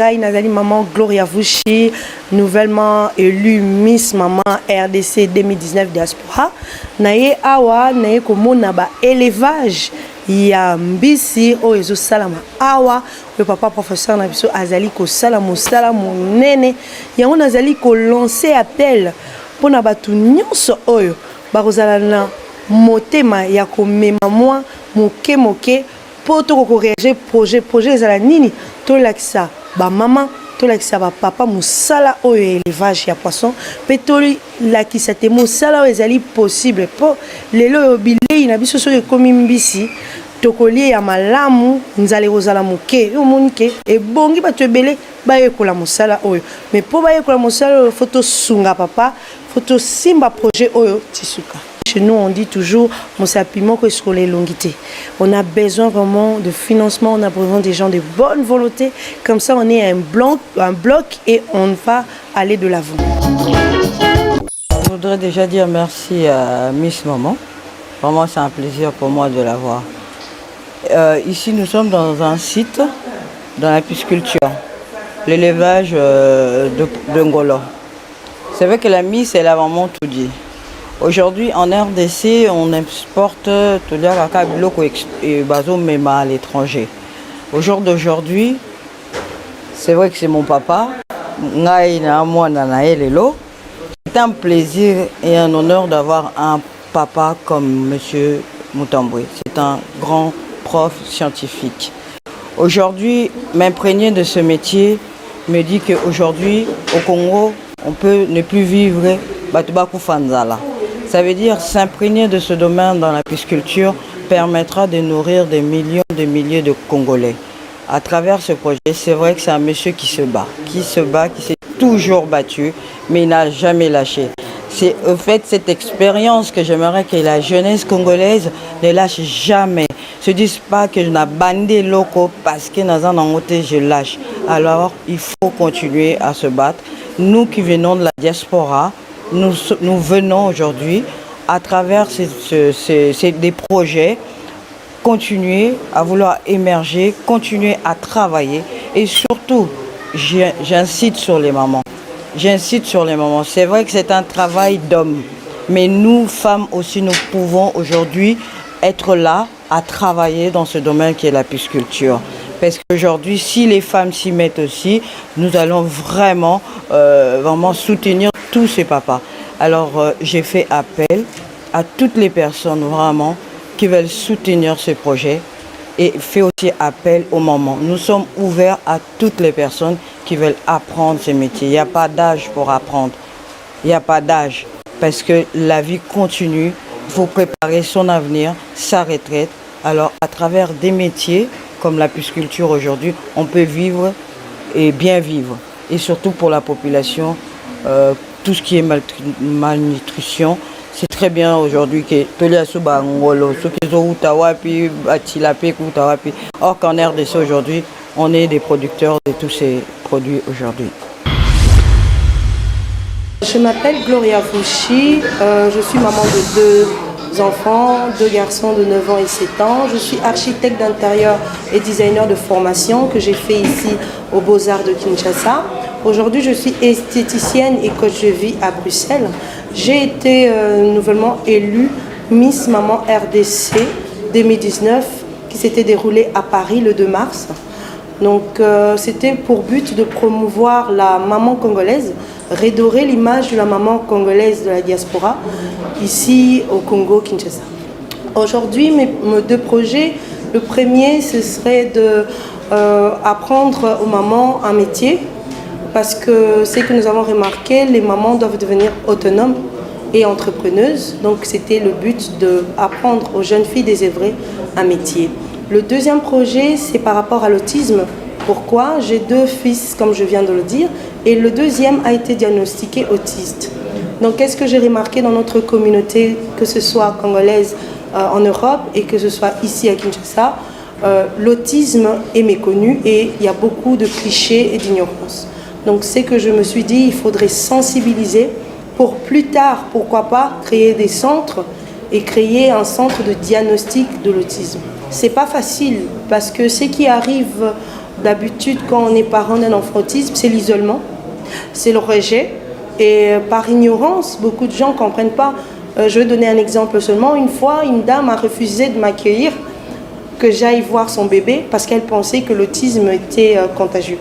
Ngai Nazali Maman Gloria Vushi, nouvellement élue Miss Maman RDC 2019 Diaspora. Naye awa naye komona ba élevage ya mbisi o ezo salama awa le papa professeur na biso azali ko salamo salamo nene yango nazali ko lancer appel pona batu nyonso oyo bakozala na motema ya komema mwa moke moke po to ko réagir projet ezala nini to lakisa ba mama to lakisa ba papa musala oyo élevage ya poisson pe to lakisa te musala ezali possible po lelo yo bilei na biso so ekomi mbisi tokolie ya malamu nzale kozala moke yo monike ebongi bato ebele bayekola musala oyo mais po bayekola musala oyo faut sunga papa faut simba projet oyo tisuka. Chez nous, on dit toujours, mon sapiment que sur les longuités. On a besoin vraiment de financement, on a besoin des gens de bonne volonté. Comme ça, on est un bloc et on va aller de l'avant. Je voudrais déjà dire merci à Miss Maman. Vraiment, c'est un plaisir pour moi de la voir. Ici, nous sommes dans un site, dans la pisciculture, l'élevage de Ngolo. C'est vrai que la Miss, elle a vraiment tout dit. Aujourd'hui, en RDC, on exporte tout le caca biloko et bazo mema à l'étranger. Au jour d'aujourd'hui, c'est vrai que c'est mon papa. C'est un plaisir et un honneur d'avoir un papa comme Monsieur Moutamboué. C'est un grand prof scientifique. Aujourd'hui, m'imprégner de ce métier me dit qu'aujourd'hui, au Congo, on peut ne plus vivre Batubaku Fanzala. Ça veut dire s'imprégner de ce domaine dans la pisciculture permettra de nourrir des millions de milliers de Congolais. À travers ce projet, c'est vrai que c'est un monsieur qui se bat, qui s'est toujours battu, mais il n'a jamais lâché. C'est au fait cette expérience que j'aimerais que la jeunesse congolaise ne lâche jamais. Ne se dise pas que je n'ai bandé loco parce que dans un côté je lâche. Alors il faut continuer à se battre. Nous qui venons de la diaspora, nous venons aujourd'hui, à travers des projets, continuer à vouloir émerger, continuer à travailler et surtout, j'incite sur les mamans. J'incite sur les mamans. C'est vrai que c'est un travail d'homme, mais nous, femmes aussi, nous pouvons aujourd'hui être là à travailler dans ce domaine qui est la pisciculture. Parce qu'aujourd'hui, si les femmes s'y mettent aussi, nous allons vraiment soutenir tous ces papas. Alors, j'ai fait appel à toutes les personnes vraiment qui veulent soutenir ce projet et fait aussi appel aux mamans. Nous sommes ouverts à toutes les personnes qui veulent apprendre ce métier. Il n'y a pas d'âge pour apprendre. Il n'y a pas d'âge parce que la vie continue. Il faut préparer son avenir, sa retraite. Alors, à travers des métiers comme la pisciculture aujourd'hui, on peut vivre et bien vivre. Et surtout pour la population, tout ce qui est malnutrition, c'est très bien aujourd'hui que or qu'en RDC aujourd'hui, on est des producteurs de tous ces produits aujourd'hui. Je m'appelle Gloria Vushi, je suis maman de 2 enfants, 2 garçons de 9 ans et 7 ans. Je suis architecte d'intérieur et designer de formation que j'ai fait ici aux Beaux-Arts de Kinshasa. Aujourd'hui, je suis esthéticienne et coach de vie à Bruxelles. J'ai été nouvellement élue Miss Maman RDC 2019 qui s'était déroulée à Paris le 2 mars. Donc, c'était pour but de promouvoir la maman congolaise, redorer l'image de la maman congolaise de la diaspora ici au Congo, Kinshasa. Aujourd'hui, mes 2 projets, le premier, ce serait d'apprendre aux mamans un métier. Parce que c'est que nous avons remarqué, les mamans doivent devenir autonomes et entrepreneuses. Donc c'était le but d'apprendre aux jeunes filles désœuvrées un métier. Le deuxième projet, c'est par rapport à l'autisme. Pourquoi? J'ai 2 fils, comme je viens de le dire, et le deuxième a été diagnostiqué autiste. Donc qu'est-ce que j'ai remarqué dans notre communauté, que ce soit congolaise en Europe et que ce soit ici à Kinshasa, l'autisme est méconnu et il y a beaucoup de clichés et d'ignorance. Donc c'est que je me suis dit, il faudrait sensibiliser pour plus tard, pourquoi pas, créer des centres et créer un centre de diagnostic de l'autisme. C'est pas facile parce que ce qui arrive D'habitude, quand on est parent d'un enfant autiste, c'est l'isolement, c'est le rejet. Et par ignorance, beaucoup de gens ne comprennent pas. Je vais donner un exemple seulement. Une fois, une dame a refusé de m'accueillir, que j'aille voir son bébé, parce qu'elle pensait que l'autisme était contagieux.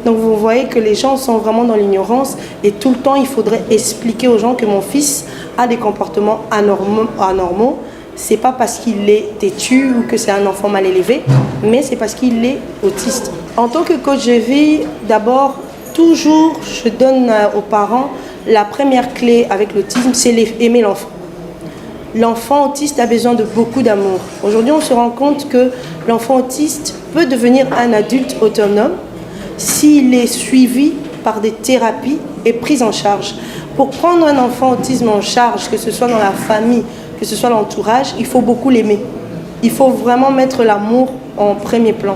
Donc vous voyez que les gens sont vraiment dans l'ignorance et tout le temps il faudrait expliquer aux gens que mon fils a des comportements anormaux. C'est pas parce qu'il est têtu ou que c'est un enfant mal élevé, mais c'est parce qu'il est autiste. En tant que coach de vie, d'abord, toujours je donne aux parents la première clé avec l'autisme, c'est aimer l'enfant. L'enfant autiste a besoin de beaucoup d'amour. Aujourd'hui, on se rend compte que l'enfant autiste peut devenir un adulte autonome s'il est suivi par des thérapies et pris en charge. Pour prendre un enfant autisme en charge, que ce soit dans la famille, que ce soit l'entourage, il faut beaucoup l'aimer. Il faut vraiment mettre l'amour en premier plan.